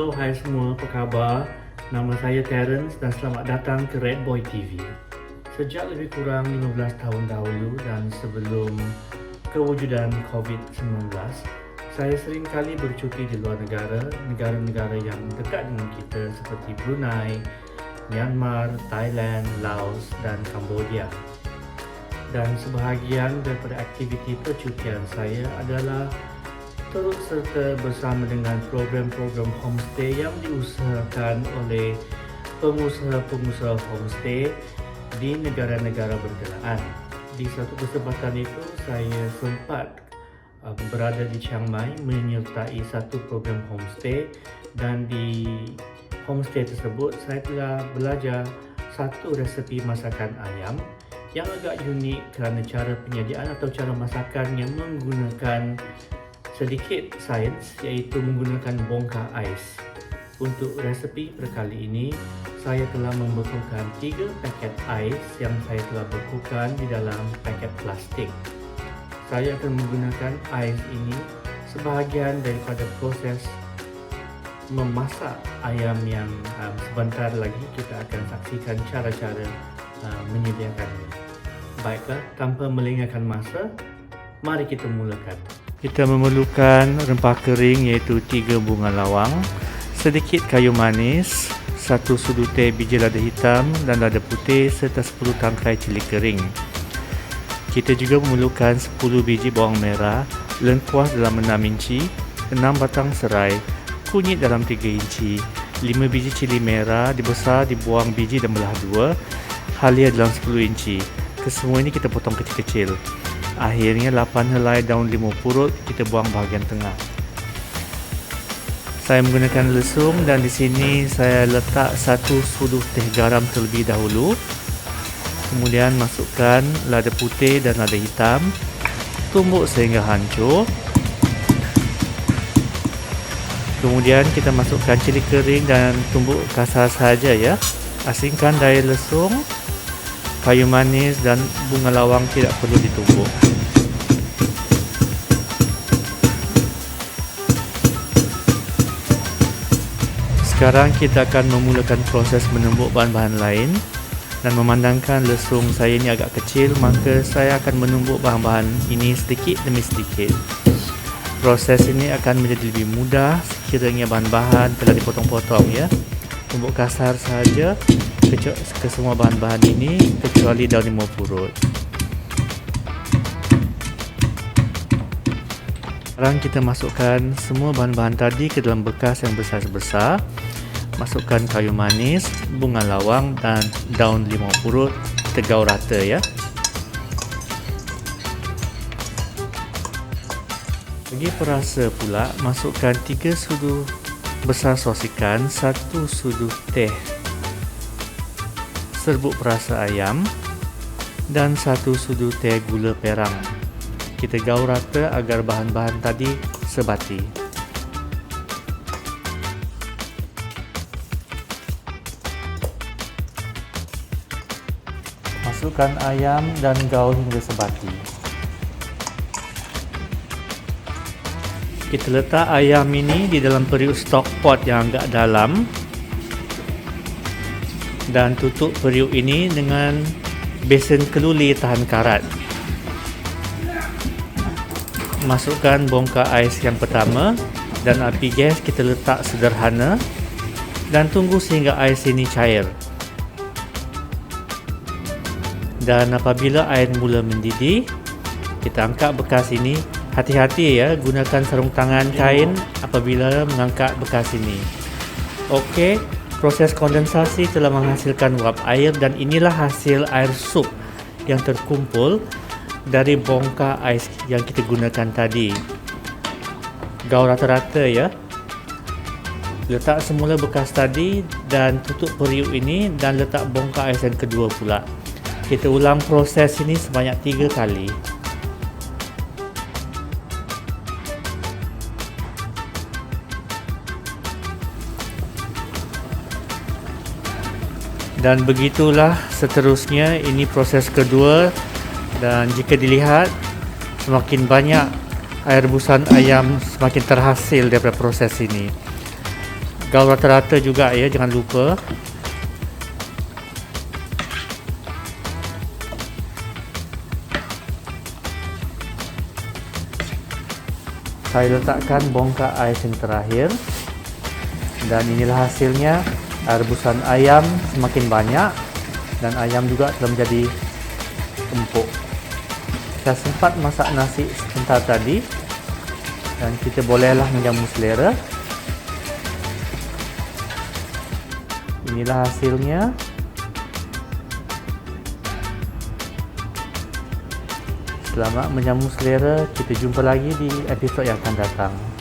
Hello, hai semua, apa khabar? Nama saya Terence dan selamat datang ke Red Boy TV. Sejak lebih kurang 15 tahun dahulu dan sebelum kewujudan COVID-19, saya sering kali bercuti di luar negara, negara-negara yang dekat dengan kita seperti Brunei, Myanmar, Thailand, Laos dan Cambodia. Dan sebahagian daripada aktiviti percutian saya adalah turut serta bersama dengan program-program homestay yang diusahakan oleh pengusaha-pengusaha homestay di negara-negara berkenaan. Di satu kesempatan itu, saya sempat berada di Chiang Mai menyertai satu program homestay, dan di homestay tersebut saya telah belajar satu resepi masakan ayam yang agak unik kerana cara penyajian atau cara masakan yang menggunakan sedikit sains, iaitu menggunakan bongkar ais. Untuk resepi perkali ini, saya telah membekulkan 3 paket ais yang saya telah bekulkan di dalam paket plastik. Saya akan menggunakan ais ini sebahagian daripada proses memasak ayam yang sebentar lagi kita akan saksikan cara-cara menyediakannya. Baiklah, tanpa melengahkan masa, mari kita mulakan. Kita memerlukan rempah kering iaitu 3 bunga lawang, sedikit kayu manis, 1 sudu teh biji lada hitam dan lada putih serta 10 tangkai cili kering. Kita juga memerlukan 10 biji bawang merah, lengkuas dalam 6 inci, 6 batang serai, kunyit dalam 3 inci, 5 biji cili merah dibesar, dibuang biji dan belah 2, halia dalam 10 inci. Kesemua ini kita potong kecil-kecil. Akhirnya 8 helai daun limau purut kita buang bahagian tengah. Saya menggunakan lesung dan di sini saya letak 1 sudu teh garam terlebih dahulu. Kemudian masukkan lada putih dan lada hitam. Tumbuk sehingga hancur. Kemudian kita masukkan cili kering dan tumbuk kasar saja ya. Asingkan dari lesung. Kayu manis dan bunga lawang tidak perlu ditumbuk. Sekarang kita akan memulakan proses menumbuk bahan-bahan lain, dan memandangkan lesung saya ini agak kecil, maka saya akan menumbuk bahan-bahan ini sedikit demi sedikit. Proses ini akan menjadi lebih mudah sekiranya bahan-bahan telah dipotong-potong ya. Tumbuk kasar saja ke semua bahan-bahan ini kecuali daun limau purut. Sekarang kita masukkan semua bahan-bahan tadi ke dalam bekas yang besar-besar. Masukkan kayu manis, bunga lawang dan daun limau purut, tegau rata ya. Bagi perasa pula, masukkan 3 sudu besar sos ikan, 1 sudu teh serbuk perasa ayam dan 1 sudu teh gula perang. Kita gaul rata agar bahan-bahan tadi sebati. Masukkan ayam dan gaul hingga sebati. Kita letak ayam ini di dalam periuk stock pot yang agak dalam dan tutup periuk ini dengan besen keluli tahan karat. Masukkan bongkar ais yang pertama dan api gas kita letak sederhana dan tunggu sehingga ais ini cair. Dan apabila air mula mendidih, kita angkat bekas ini. Hati-hati ya, gunakan sarung tangan kain apabila mengangkat bekas ini. Okey, proses kondensasi telah menghasilkan uap air dan inilah hasil air sup yang terkumpul dari bongkar ais yang kita gunakan tadi. Gaul rata-rata ya. Letak semula bekas tadi dan tutup periuk ini dan letak bongkar ais yang kedua pula. Kita ulang proses ini sebanyak 3 kali. Dan begitulah seterusnya, ini proses kedua, dan jika dilihat semakin banyak air rebusan ayam semakin terhasil daripada proses ini. gaul rata-rata juga ya, jangan lupa. Saya letakkan bongkak ais yang terakhir, dan inilah hasilnya. Air rebusan ayam semakin banyak dan ayam juga telah menjadi empuk. Saya sempat masak nasi sebentar tadi dan kita bolehlah menjamu selera. Inilah hasilnya. Selamat menjamu selera. Kita jumpa lagi di episod yang akan datang.